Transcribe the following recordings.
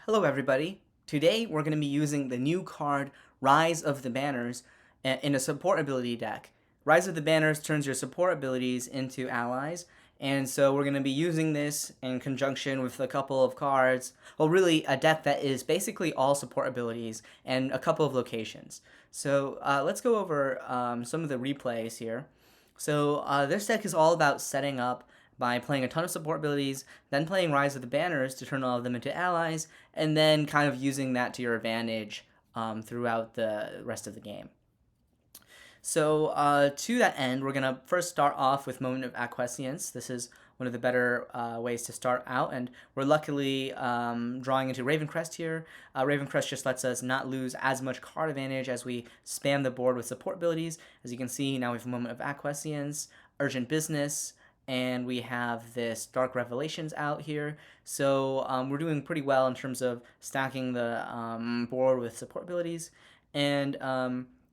Hello everybody. Today we're going to be using the new card Rise of the Banners in a support ability deck. Rise of the Banners turns your support abilities into allies, and so we're going to be using this in conjunction with a couple of cards. Well, really a deck that is basically all support abilities and a couple of locations. So let's go over some of the replays here. So this deck is all about setting up by playing a ton of support abilities, then playing Rise of the Banners to turn all of them into allies, and then kind of using that to your advantage throughout the rest of the game. So to that end, we're going to first start off with Moment of Acquiescence. This is one of the better ways to start out, and we're luckily drawing into Ravenscrest here. Ravenscrest just lets us not lose as much card advantage as we spam the board with support abilities. As you can see, now we have Moment of Acquiescence, Urgent Business, and we have this Dark Revelations out here. So we're doing pretty well in terms of stacking the board with support abilities, and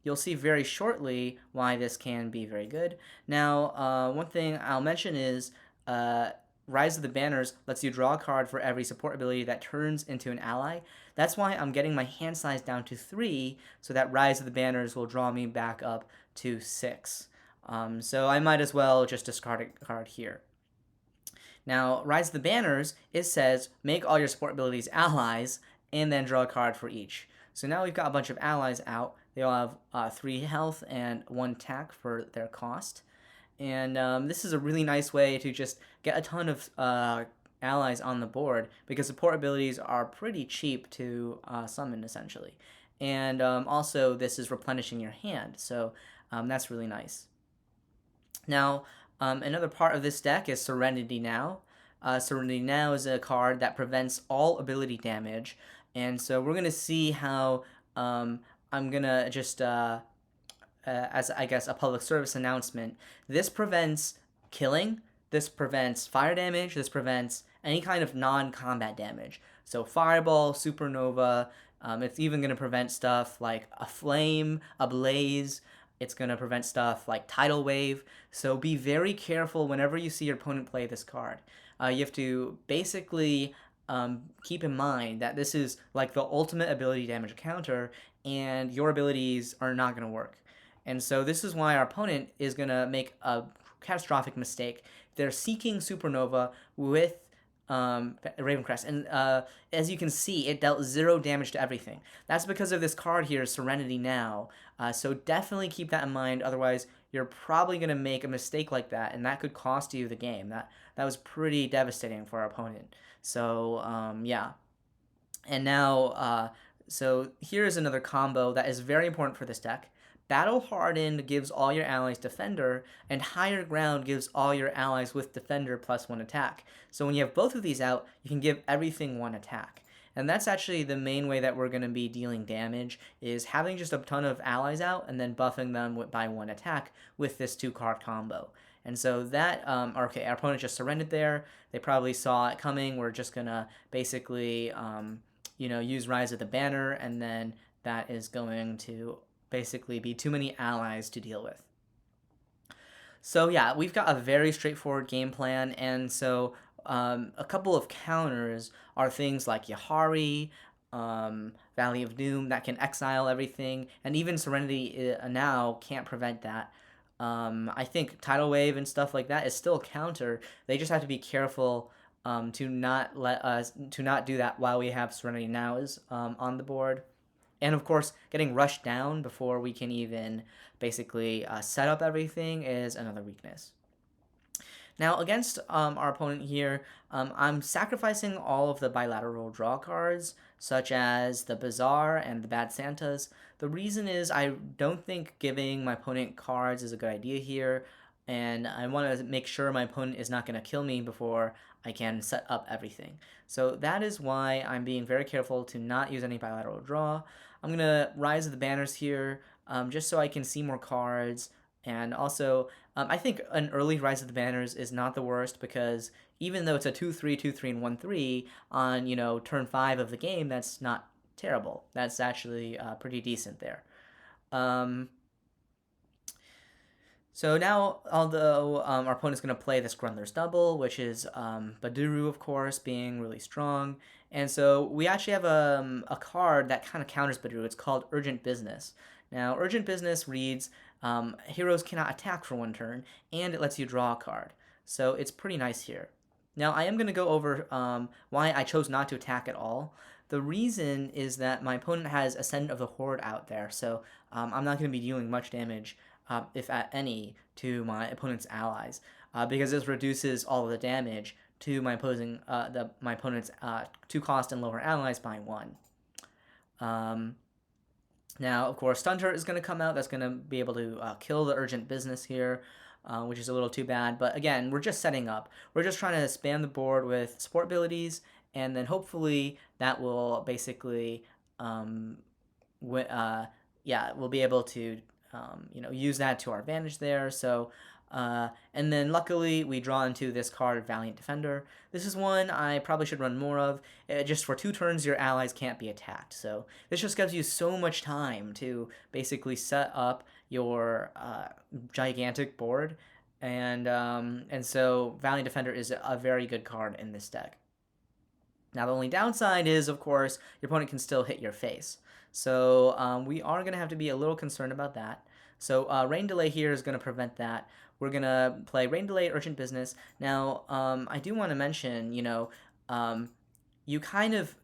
you'll see very shortly why this can be very good. Now, one thing I'll mention is Rise of the Banners lets you draw a card for every support ability that turns into an ally. That's why I'm getting my hand size down to 3, so that Rise of the Banners will draw me back up to 6. So I might as well just discard a card here. Now, Rise of the Banners, it says make all your support abilities allies and then draw a card for each. So now we've got a bunch of allies out. They all have 3 health and 1 attack for their cost. And this is a really nice way to just get a ton of allies on the board because support abilities are pretty cheap to summon essentially. And also this is replenishing your hand, so that's really nice. Now, another part of this deck is Serenity Now. Serenity Now is a card that prevents all ability damage, and so we're going to see how I'm going to just, as I guess a public service announcement, this prevents killing, this prevents fire damage, this prevents any kind of non-combat damage. So Fireball, Supernova, it's even going to prevent stuff like a flame, a blaze. It's going to prevent stuff like Tidal Wave. So be very careful whenever you see your opponent play this card. You have to basically keep in mind that this is like the ultimate ability damage counter, and your abilities are not going to work. And so this is why our opponent is going to make a catastrophic mistake. They're seeking Supernova with Ravenscrest, and as you can see, it dealt 0 damage to everything. That's because of this card here, Serenity Now. So definitely keep that in mind. Otherwise, you're probably going to make a mistake like that, and that could cost you the game. That was pretty devastating for our opponent. So yeah. And now, so here's another combo that is very important for this deck. Battle Hardened gives all your allies Defender, and Higher Ground gives all your allies with Defender plus 1 attack. So when you have both of these out, you can give everything 1 attack. And that's actually the main way that we're going to be dealing damage, is having just a ton of allies out and then buffing them by 1 attack with this 2-card combo. And so that, okay, our opponent just surrendered there. They probably saw it coming. We're just going to basically, use Rise of the Banner, and then that is going to basically be too many allies to deal with. So yeah, we've got a very straightforward game plan, and so a couple of counters are things like Yahari, Valley of Doom that can exile everything, and even Serenity Now can't prevent that. I think Tidal Wave and stuff like that is still a counter. They just have to be careful to not do that while we have Serenity Now is on the board. And of course, getting rushed down before we can even basically set up everything is another weakness. Now, against our opponent here, I'm sacrificing all of the bilateral draw cards, such as the Bazaar and the Bad Santas. The reason is I don't think giving my opponent cards is a good idea here, and I want to make sure my opponent is not going to kill me before I can set up everything. So that is why I'm being very careful to not use any bilateral draw. I'm going to Rise of the Banners here, just so I can see more cards. And also, I think an early Rise of the Banners is not the worst, because even though it's a 2-3, 2-3, and 1-3 on, turn 5 of the game, that's not terrible. That's actually pretty decent there. So now, although our opponent's going to play this Grundler's Double, which is Baduru, of course, being really strong. And so we actually have a card that kind of counters Baduru. It's called Urgent Business. Now, Urgent Business reads heroes cannot attack for 1 turn, and it lets you draw a card. So it's pretty nice here. Now, I am going to go over why I chose not to attack at all. The reason is that my opponent has Ascendant of the Horde out there, so I'm not going to be dealing much damage, if at any, to my opponent's allies, because this reduces all of the damage to my my opponent's 2 cost and lower allies by 1. Now, of course, Stunter is going to come out. That's going to be able to kill the Urgent Business here, which is a little too bad. But again, we're just setting up. We're just trying to spam the board with support abilities, and then hopefully that will basically, yeah, we'll be able to, use that to our advantage there. So, and then luckily we draw into this card, Valiant Defender. This is one I probably should run more of. Just for 2 turns, your allies can't be attacked. So this just gives you so much time to basically set up your gigantic board. And so Valiant Defender is a very good card in this deck. Now, the only downside is, of course, your opponent can still hit your face. So we are going to have to be a little concerned about that. So Rain Delay here is going to prevent that. We're going to play Rain Delay, Urgent Business. Now, I do want to mention, you kind of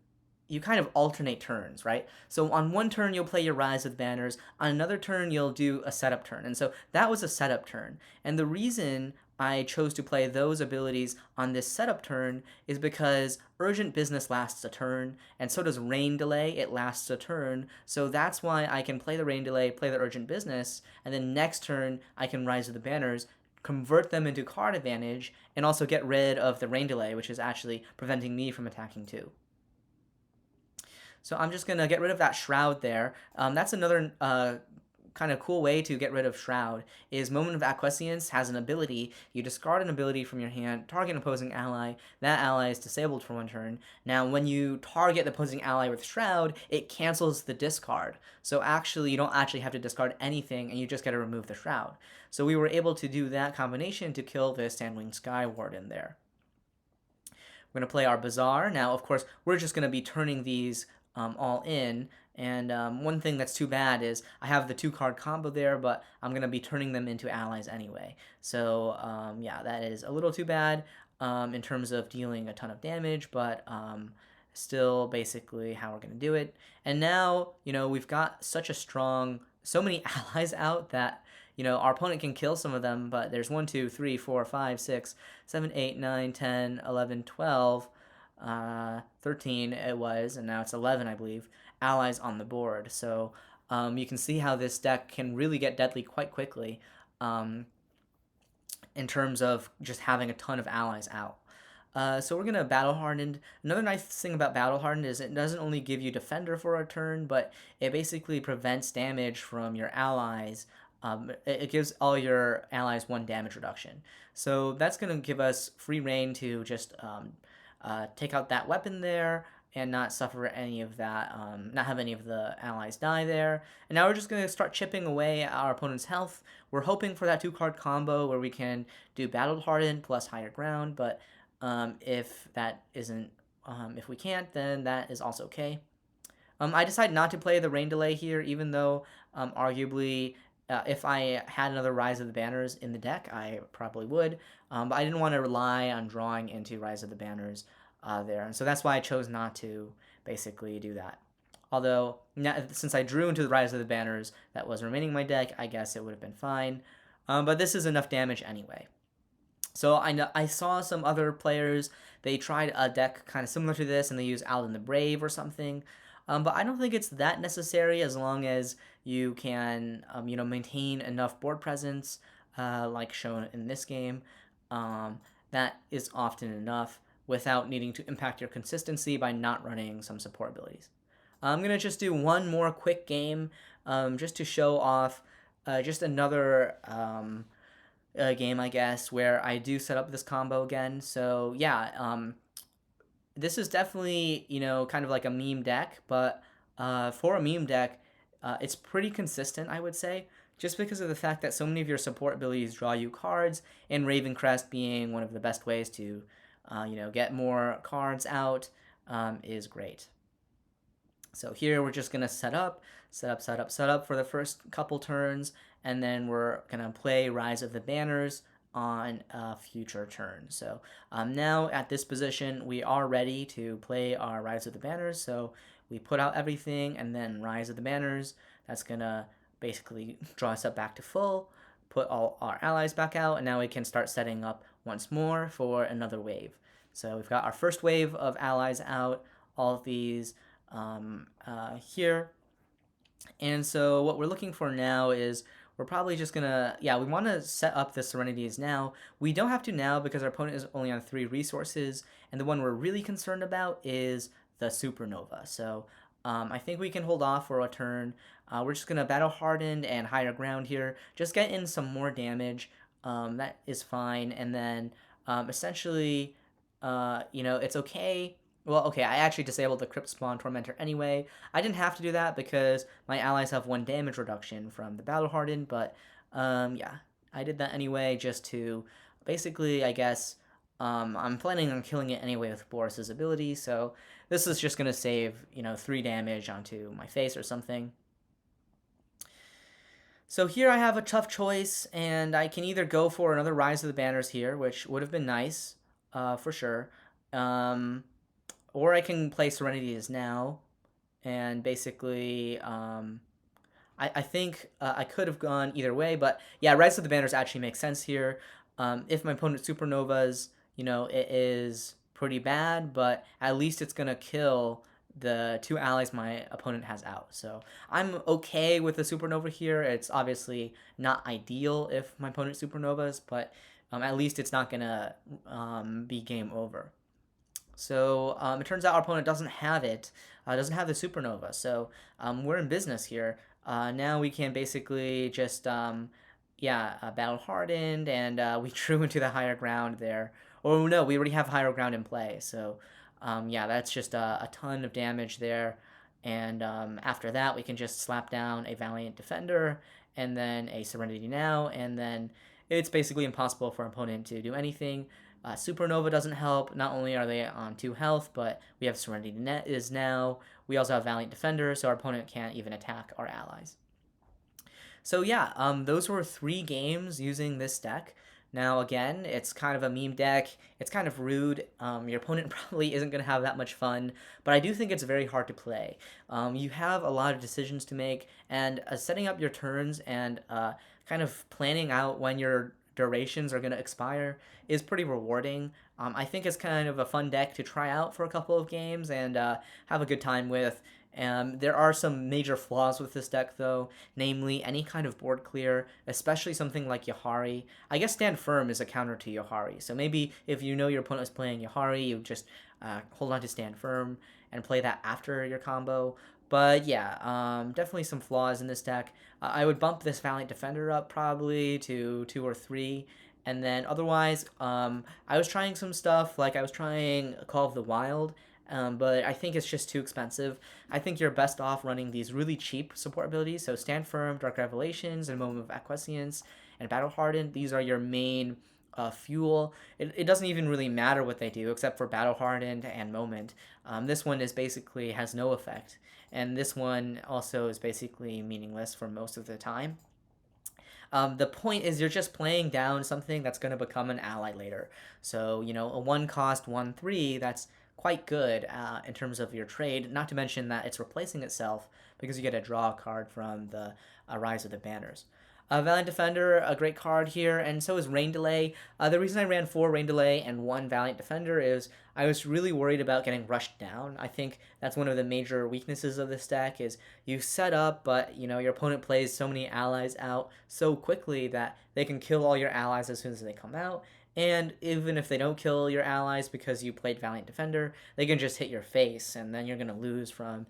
alternate turns, right? So on 1 turn you'll play your Rise of the Banners, on another turn you'll do a setup turn. And so that was a setup turn. And the reason I chose to play those abilities on this setup turn is because Urgent Business lasts a turn, and so does Rain Delay, it lasts a turn. So that's why I can play the Rain Delay, play the Urgent Business, and then next turn I can Rise of the Banners, convert them into card advantage, and also get rid of the Rain Delay, which is actually preventing me from attacking too. So I'm just going to get rid of that Shroud there. That's another kind of cool way to get rid of Shroud is Moment of Acquiescence has an ability. You discard an ability from your hand, target an opposing ally. That ally is disabled for 1 turn. Now, when you target the opposing ally with Shroud, it cancels the discard. So actually, you don't actually have to discard anything, and you just get to remove the Shroud. So we were able to do that combination to kill the Sandwing Sky Warden there. We're going to play our Bazaar. Now, of course, we're just going to be turning these all in. And one thing that's too bad is I have the 2-card combo there, but I'm going to be turning them into allies anyway. So, yeah, that is a little too bad in terms of dealing a ton of damage, but still basically how we're going to do it. And now, we've got such a strong, so many allies out that, our opponent can kill some of them, but there's 1, 2, 3, 4, 5, 6, 7, 8, 9, 10, 11, 12, 13 it was, and now it's 11, I believe, allies on the board. So you can see how this deck can really get deadly quite quickly in terms of just having a ton of allies out. So we're going to Battle Hardened. Another nice thing about Battle Hardened is it doesn't only give you Defender for a turn, but it basically prevents damage from your allies. It gives all your allies 1 damage reduction. So that's going to give us free reign to just take out that weapon there and not suffer any of that, not have any of the allies die there. And now we're just going to start chipping away at our opponent's health. We're hoping for that 2-card combo where we can do Battle Hardened plus Higher Ground, but if that isn't, if we can't, then that is also okay. I decided not to play the Rain Delay here, even though arguably if I had another Rise of the Banners in the deck, I probably would. But I didn't want to rely on drawing into Rise of the Banners there. And so that's why I chose not to basically do that. Although, since I drew into the Rise of the Banners that was remaining in my deck, I guess it would have been fine. But this is enough damage anyway. So I saw some other players, they tried a deck kind of similar to this, and they used Alden the Brave or something. But I don't think it's that necessary as long as you can, maintain enough board presence, like shown in this game. That is often enough without needing to impact your consistency by not running some support abilities. I'm going to just do one more quick game just to show off just another game, I guess, where I do set up this combo again. So, yeah, this is definitely, kind of like a meme deck, but for a meme deck, it's pretty consistent, I would say. just because of the fact that so many of your support abilities draw you cards, and Ravenscrest being one of the best ways to, get more cards out is great. So here we're just gonna set up for the first couple turns, and then we're gonna play Rise of the Banners on a future turn. So now at this position, we are ready to play our Rise of the Banners. So we put out everything, and then Rise of the Banners. That's gonna basically draw us up back to full, put all our allies back out, and now we can start setting up once more for another wave. So we've got our first wave of allies out, all of these here. And so what we're looking for now is we're probably just gonna, we want to set up the Serenities now. We don't have to now because our opponent is only on 3 resources, and the one we're really concerned about is the Supernova. So I think we can hold off for a turn. We're just gonna Battle Hardened and Higher Ground here, just get in some more damage. That is fine, and then essentially, it's okay. Well, okay, I actually disabled the Crypt Spawn Tormentor anyway. I didn't have to do that because my allies have 1 damage reduction from the Battle Hardened, but I did that anyway just to basically, I guess, I'm planning on killing it anyway with Boris's ability, so this is just going to save, 3 damage onto my face or something. So here I have a tough choice, and I can either go for another Rise of the Banners here, which would have been nice, for sure. Or I can play Serenities Now, and basically, I think I could have gone either way, but yeah, Rise of the Banners actually makes sense here. If my opponent Supernovas, it is pretty bad, but at least it's going to kill the 2 allies my opponent has out. So I'm okay with the Supernova here. It's obviously not ideal if my opponent Supernovas, but at least it's not going to be game over. So it turns out our opponent doesn't have it, doesn't have the Supernova. So we're in business here. Now we can basically just, Battle Hardened, and we drew into the Higher Ground there. Oh no, we already have Higher Ground in play. So that's just a ton of damage there. And after that, we can just slap down a Valiant Defender, and then a Serenity Now, and then it's basically impossible for our opponent to do anything. Supernova doesn't help. Not only are they on 2 health, but we have Serenity Now. We also have Valiant Defender, so our opponent can't even attack our allies. So those were 3 games using this deck. Now again, it's kind of a meme deck. It's kind of rude. Your opponent probably isn't going to have that much fun, but I do think it's very hard to play. You have a lot of decisions to make, and setting up your turns and kind of planning out when your durations are going to expire is pretty rewarding. I think it's kind of a fun deck to try out for a couple of games and have a good time with. There are some major flaws with this deck, though, namely any kind of board clear, especially something like Yahari. I guess Stand Firm is a counter to Yahari, so maybe if you know your opponent is playing Yahari, you just hold on to Stand Firm and play that after your combo. But definitely some flaws in this deck. I would bump this Valiant Defender up probably to 2 or 3. And then otherwise, I was trying some stuff, like I was trying Call of the Wild, but I think it's just too expensive. I think you're best off running these really cheap support abilities. So Stand Firm, Dark Revelations, and Moment of Acquiescence, and Battle Hardened. These are your main fuel. It doesn't even really matter what they do except for Battle Hardened and Moment. This one is basically has no effect, and this one also is basically meaningless for most of the time. The point is you're just playing down something that's going to become an ally later. So, a 1 cost 1/3, that's quite good in terms of your trade, not to mention that it's replacing itself because you get to draw a card from the Rise of the Banners. Valiant Defender, a great card here, and so is Rain Delay. The reason I ran 4 Rain Delay and 1 Valiant Defender is I was really worried about getting rushed down. I think that's one of the major weaknesses of this deck is you set up, but your opponent plays so many allies out so quickly that they can kill all your allies as soon as they come out. And even if they don't kill your allies because you played Valiant Defender, they can just hit your face, and then you're going to lose from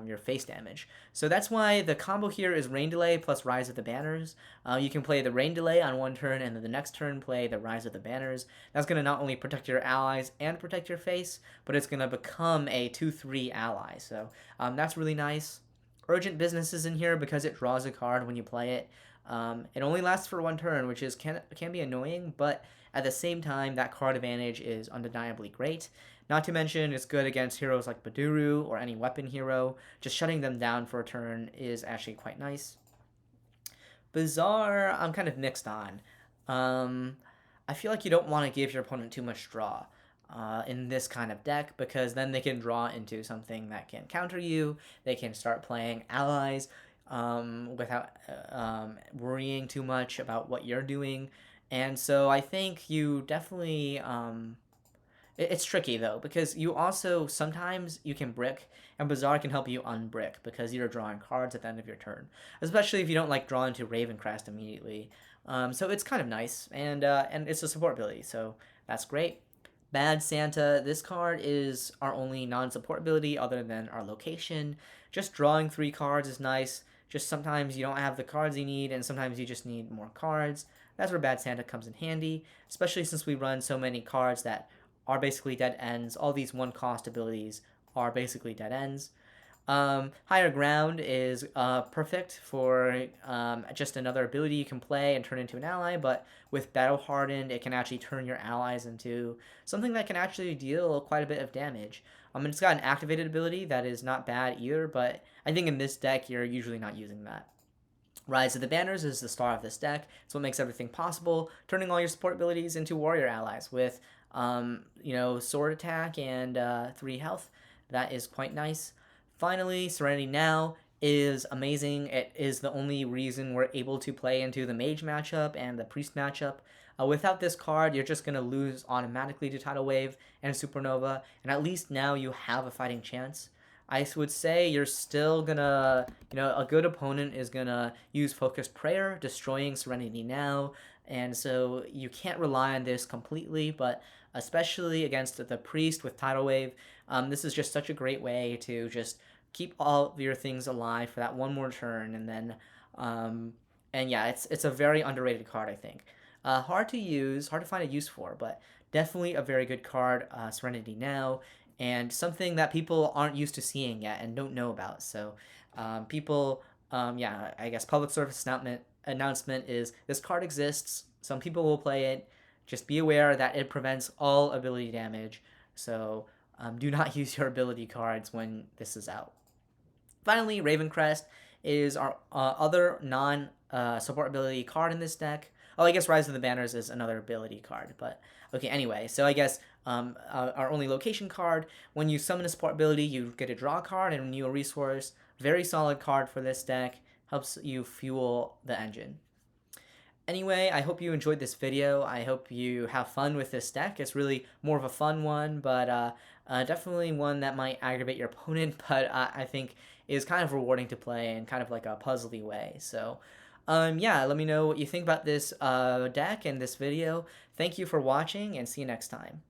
your face damage. So that's why the combo here is Rain Delay plus Rise of the Banners. You can play the Rain Delay on 1 turn, and then the next turn play the Rise of the Banners. That's going to not only protect your allies and protect your face, but it's going to become a 2/3 ally. So that's really nice. Urgent Business is in here because it draws a card when you play it. It only lasts for one turn, which is can be annoying, but at the same time, that card advantage is undeniably great. Not to mention, it's good against heroes like Baduru or any weapon hero. Just shutting them down for a turn is actually quite nice. Bazaar, I'm kind of mixed on. Um, I feel like you don't want to give your opponent too much draw in this kind of deck, because then they can draw into something that can counter you. They can start playing allies without worrying too much about what you're doing. And so I think you definitely it's tricky though, because you also sometimes you can brick, and Bazaar can help you unbrick because you're drawing cards at the end of your turn, especially if you don't like draw into Ravenscrest immediately. So it's kind of nice, and it's a support ability, so that's great. Bad Santa. This card is our only non-support ability other than our location. Just drawing 3 cards is nice. Just sometimes you don't have the cards you need, and sometimes you just need more cards. That's where Bad Santa comes in handy, especially since we run so many cards that are basically dead ends. All these one-cost abilities are basically dead ends. Higher Ground is perfect for just another ability you can play and turn into an ally, but with Battle Hardened, it can actually turn your allies into something that can actually deal quite a bit of damage. It's got an activated ability that is not bad either, but I think in this deck, you're usually not using that. Rise of the Banners is the star of this deck. It's what makes everything possible, turning all your support abilities into warrior allies with, sword attack and 3 health. That is quite nice. Finally, Serenity Now is amazing. It is the only reason we're able to play into the Mage matchup and the Priest matchup. Without this card, you're just going to lose automatically to Tidal Wave and Supernova, and at least now you have a fighting chance. I would say you're still gonna, a good opponent is gonna use Focused Prayer, destroying Serenity Now, and so you can't rely on this completely, but especially against the Priest with Tidal Wave, this is just such a great way to just keep all of your things alive for that one more turn, and then, and yeah, it's a very underrated card, I think. Hard to use, hard to find a use for, but definitely a very good card, Serenity Now, and something that people aren't used to seeing yet and don't know about. So, I guess public service announcement is this card exists. Some people will play it. Just be aware that it prevents all ability damage. So, do not use your ability cards when this is out. Finally, Ravenscrest is our other non-support ability card in this deck. Oh, I guess Rise of the Banners is another ability card, but okay, anyway. So I guess our only location card, when you summon a support ability, you get a draw card and renew a resource. Very solid card for this deck. Helps you fuel the engine. Anyway, I hope you enjoyed this video. I hope you have fun with this deck. It's really more of a fun one, but definitely one that might aggravate your opponent, but I think is kind of rewarding to play in kind of like a puzzly way. So, yeah, let me know what you think about this deck and this video. Thank you for watching, and see you next time.